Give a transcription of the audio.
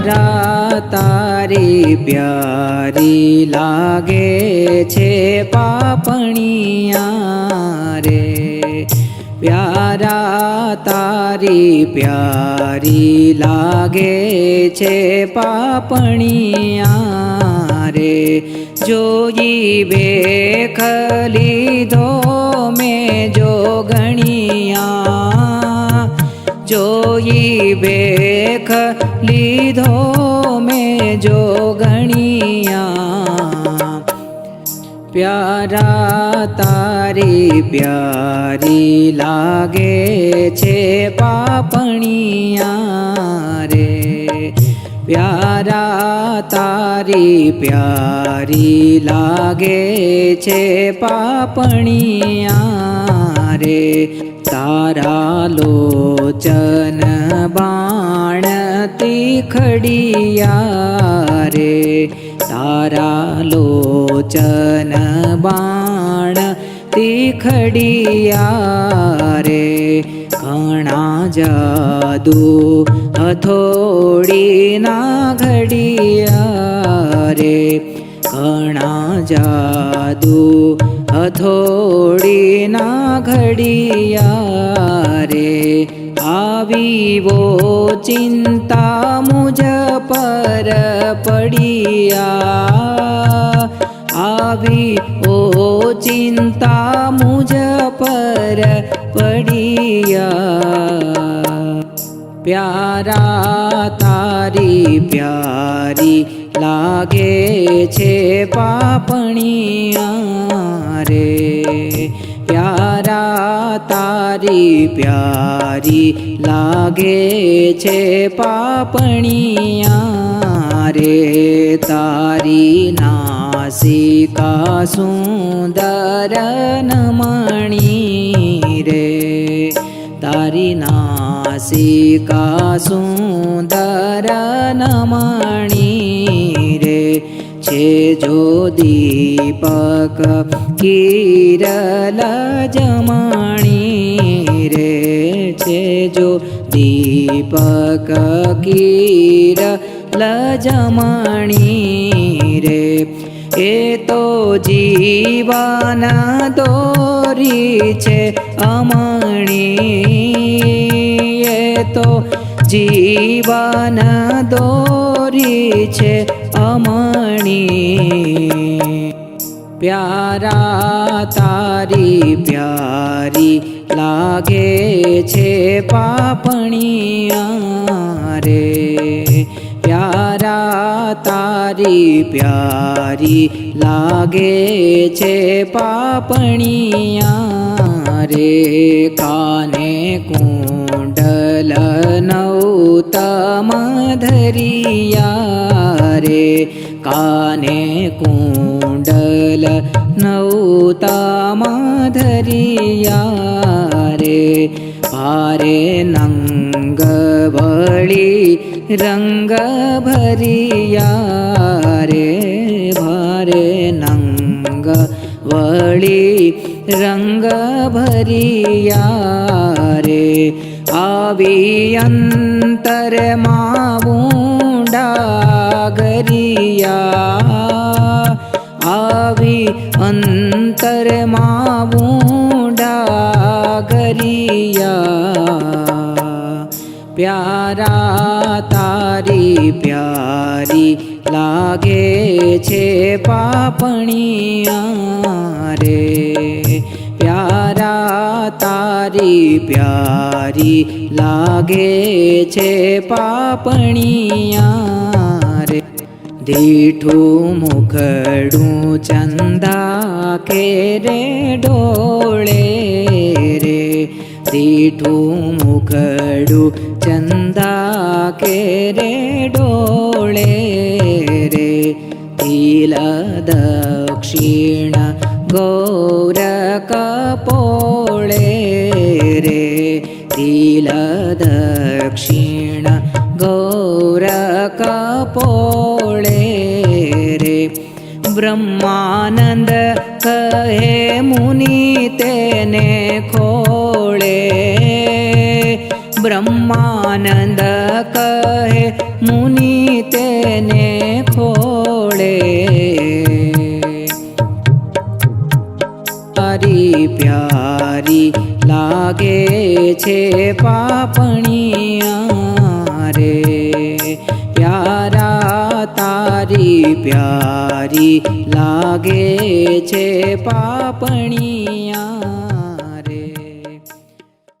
प्यारा तारी प्यारी लागे छे पापणिया रे। प्यारा तारी प्यारी लागे छे पापणिया रे। जोई बेख लीधो में जोगणिया, जोई बेख लीधो में जोगणिया। प्यारा तारी प्यारी लागे छे पापणिया रे। प्यारा तारी प्यारी लागे छे पापणिया रे। तारा लोचन बाण तीखड़िया रे। तारा लोचन बाण तीखड़िया रे। घणा जादू हथोड़ी ना घड़िया रे। घणा जादू हथोड़ी ना घड़िया रे। आवी वो चिंता मुझ पर पड़िया, आवी ओ चिंता मुझ पर पड़िया। प्यारा तारी प्यारी लागे छे पापणिया रे। प्यारा तारी प्यारी लागे छे पापणिया रे। तारी नासिका सुंदर नमणी रे। तारी नासिका सुंदर नमणी रे। छे जो दीपक किरल जमणी रे। छे जो दीपक किरल जमणी रे। ए तो जीवन दोरी छे अमणी, ए तो जीवन दोरी छे अमणी। प्यारा तारी प्यारी लागे छे पापणिया रे। प्यारा तारी प्यारी लागे छे पापणिया रे। काने कुंडल नौतम धरिया रे। काने कुंडल नौतम धरिया रे। भारे नंग वळी रंग भरिया रे। भारे नंग वळी रंग भरिया रे। आवी अंतर मावूंडा गरिया, आवी अंतर मावूंडा गरिया। प्यारा तारी प्यारी लागे छे पापणिया रे। प्यारा तारी प्यारी लागे छे पापणिया रे। दीठू मुखड़ू चंदा केरे डोळे रे। दीठू मुखड़ू चंदा केरे डोळे रे। तिल दक्षिण गौर कपोळे रे। तिल दक्षिण गौर कपोळे रे। ब्रह्मानंद कहे मुनि तेने खोळे, બ્રહ્માનંદ કહે મુનિ તેને ખોળે તારી પ્યારી લાગે છે પાપણિયા રે પ્યારા તારી પ્યારી લાગે છે પાપણિયા